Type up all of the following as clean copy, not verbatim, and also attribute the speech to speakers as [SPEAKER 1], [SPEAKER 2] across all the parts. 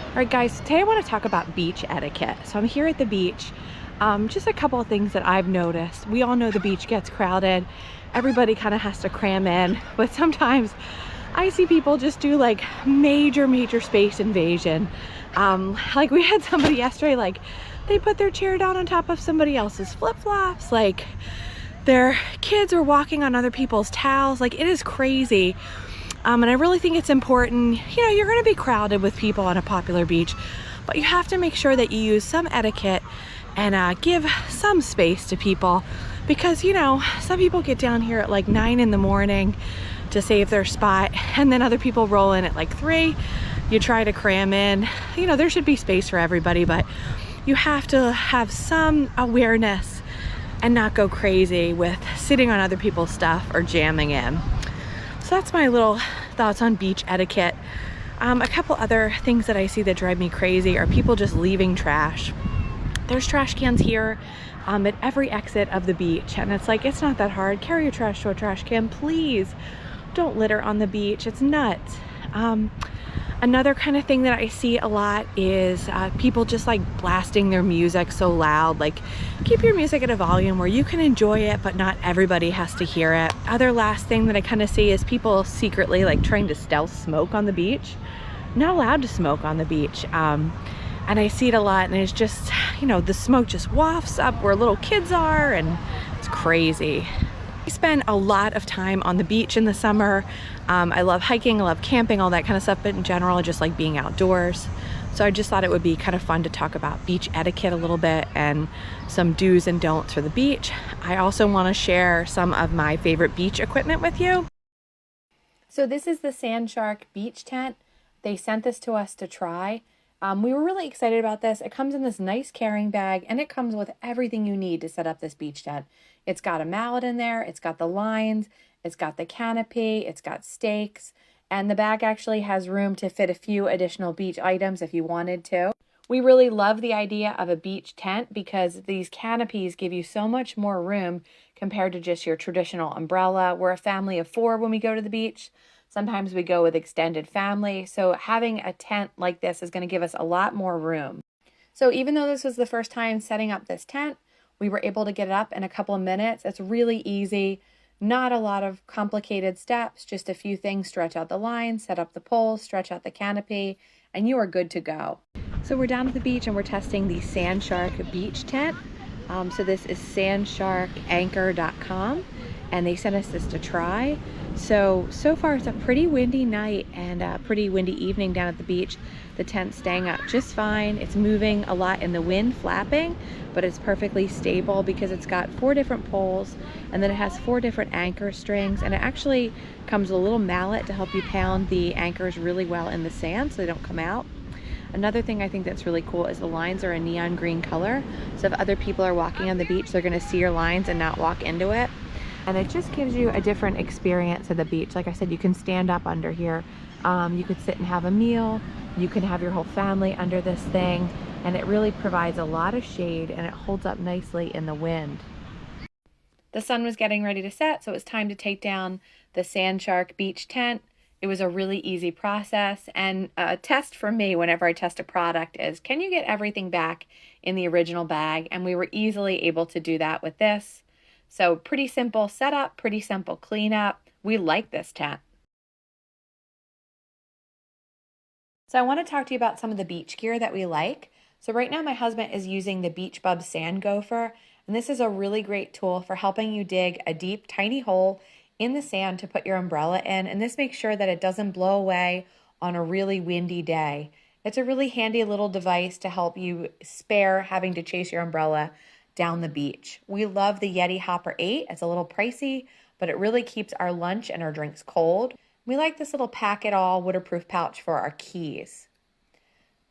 [SPEAKER 1] All right, guys, today I want to talk about beach etiquette. So I'm here at the beach. Just a couple of things that I've noticed. We all know the beach gets crowded. Everybody kind of has to cram in, but sometimes I see people just do like major space invasion. Like we had somebody yesterday, like they put their chair down on top of somebody else's flip-flops. Like their kids are walking on other people's towels. Like it is crazy. And I really think it's important, you know, you're going to be crowded with people on a popular beach, but you have to make sure that you use some etiquette and give some space to people, because, you know, some people get down here at like 9 in the morning to save their spot, and then other people roll in at like 3. You try to cram in. You know, there should be space for everybody, but you have to have some awareness and not go crazy with sitting on other people's stuff or jamming in. So that's my little thoughts on beach etiquette. A couple other things that I see that drive me crazy are people just leaving trash. There's trash cans here at every exit of the beach, and it's like, it's not that hard. Carry your trash to a trash can, please. Don't litter on the beach. It's nuts. Another kind of thing that I see a lot is people just like blasting their music so loud. Like, keep your music at a volume where you can enjoy it, but not everybody has to hear it. Other last thing that I kind of see is people secretly like trying to stealth smoke on the beach. Not allowed to smoke on the beach. And I see it a lot, and it's just, you know, the smoke just wafts up where little kids are, and it's crazy. I spend a lot of time on the beach in the summer. I love hiking, I love camping, all that kind of stuff, but in general, I just like being outdoors. So I just thought it would be kind of fun to talk about beach etiquette a little bit and some do's and don'ts for the beach. I also want to share some of my favorite beach equipment with you. So this is the Sandshark beach tent. They sent this to us to try. We were really excited about this. It comes in this nice carrying bag, and it comes with everything you need to set up this beach tent. It's got a mallet in there, it's got the lines, it's got the canopy, it's got stakes, and the bag actually has room to fit a few additional beach items if you wanted to. We really love the idea of a beach tent because these canopies give you so much more room compared to just your traditional umbrella. We're a family of 4 when we go to the beach. Sometimes we go with extended family, so having a tent like this is going to give us a lot more room. So even though this was the first time setting up this tent, we were able to get it up in a couple of minutes. It's really easy, not a lot of complicated steps, just a few things. Stretch out the line, set up the poles, stretch out the canopy, and you are good to go. So we're down at the beach and we're testing the Sandshark beach tent. So this is sandsharkanchor.com, and they sent us this to try. So far it's a pretty windy night and a pretty windy evening down at the beach. The tent's staying up just fine. It's moving a lot in the wind, flapping, but it's perfectly stable because it's got 4 different poles, and then it has 4 different anchor strings, and it actually comes with a little mallet to help you pound the anchors really well in the sand so they don't come out. Another thing I think that's really cool is the lines are a neon green color, so if other people are walking on the beach, they're going to see your lines and not walk into it. And it just gives you a different experience at the beach. Like I said, you can stand up under here. You could sit and have a meal. You can have your whole family under this thing. And it really provides a lot of shade, and it holds up nicely in the wind. The sun was getting ready to set, so it was time to take down the Sandshark beach tent. It was a really easy process, and a test for me whenever I test a product is, can you get everything back in the original bag? And we were easily able to do that with this. So pretty simple setup, pretty simple cleanup. We like this tent. So I want to talk to you about some of the beach gear that we like. So right now my husband is using the Beach Bub Sand Gopher, and this is a really great tool for helping you dig a deep, tiny hole in the sand to put your umbrella in, and this makes sure that it doesn't blow away on a really windy day. It's a really handy little device to help you spare having to chase your umbrella down the beach. We love the Yeti Hopper 8. It's a little pricey, but it really keeps our lunch and our drinks cold. We like this little pack-it-all waterproof pouch for our keys.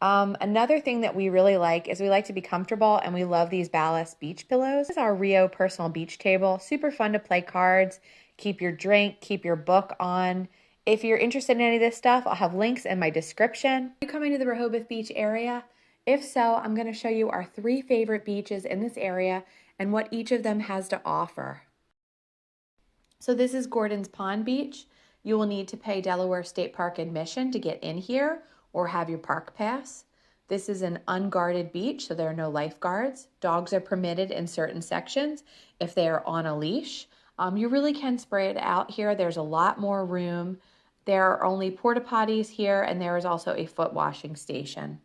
[SPEAKER 1] Another thing that we really like is we like to be comfortable, and we love these ballast beach pillows. This is our Rio personal beach table. Super fun to play cards, keep your drink, keep your book on. If you're interested in any of this stuff, I'll have links in my description. Are you coming to the Rehoboth Beach area? If so, I'm going to show you our 3 favorite beaches in this area and what each of them has to offer. So this is Gordon's Pond Beach. You will need to pay Delaware State Park admission to get in here or have your park pass. This is an unguarded beach, so there are no lifeguards. Dogs are permitted in certain sections if they are on a leash. You really can spray it out here. There's a lot more room. There are only porta potties here, and there is also a foot washing station.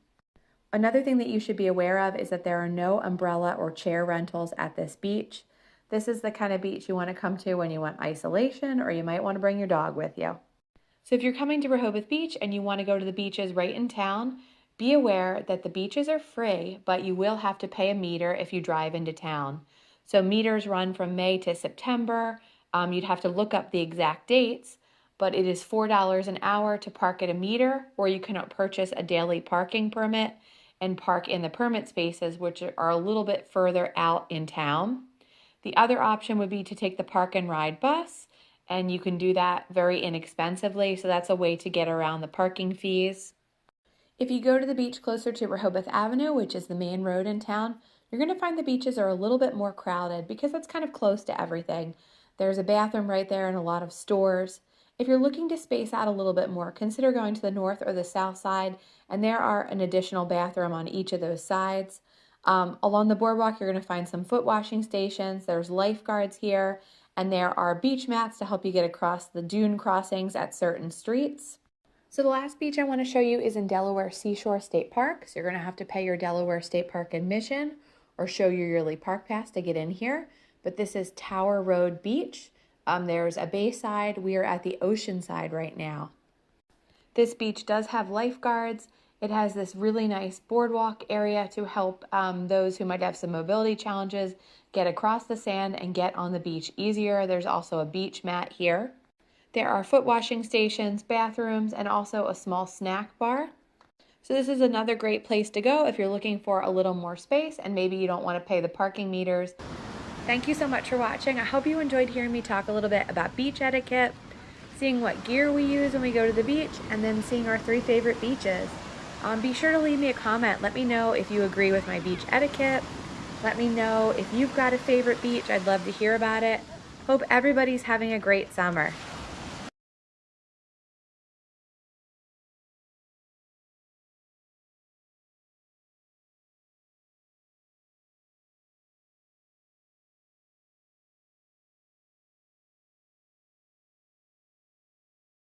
[SPEAKER 1] Another thing that you should be aware of is that there are no umbrella or chair rentals at this beach. This is the kind of beach you want to come to when you want isolation, or you might want to bring your dog with you. So if you're coming to Rehoboth Beach and you want to go to the beaches right in town, be aware that the beaches are free, but you will have to pay a meter if you drive into town. So meters run from May to September. You'd have to look up the exact dates, but it is $4 an hour to park at a meter, or you can purchase a daily parking permit and park in the permit spaces, which are a little bit further out in town. The other option would be to take the park and ride bus, and you can do that very inexpensively, so that's a way to get around the parking fees. If you go to the beach closer to Rehoboth Avenue, which is the main road in town, you're going to find the beaches are a little bit more crowded because that's kind of close to everything. There's a bathroom right there and a lot of stores. If you're looking to space out a little bit more, consider going to the north or the south side, and there are an additional bathroom on each of those sides. Along the boardwalk, you're going to find some foot washing stations. There's lifeguards here, and there are beach mats to help you get across the dune crossings at certain streets. So the last beach I want to show you is in Delaware Seashore State Park. So you're going to have to pay your Delaware State Park admission or show your yearly park pass to get in here. But this is Tower Road Beach. There's a bay side. We are at the ocean side right now. This beach does have lifeguards. It has this really nice boardwalk area to help those who might have some mobility challenges get across the sand and get on the beach easier. There's also a beach mat here. There are foot washing stations, bathrooms, and also a small snack bar. So this is another great place to go if you're looking for a little more space and maybe you don't want to pay the parking meters. Thank you so much for watching. I hope you enjoyed hearing me talk a little bit about beach etiquette, seeing what gear we use when we go to the beach, and then seeing our 3 favorite beaches. Be sure to leave me a comment. Let me know if you agree with my beach etiquette. Let me know if you've got a favorite beach. I'd love to hear about it. Hope everybody's having a great summer.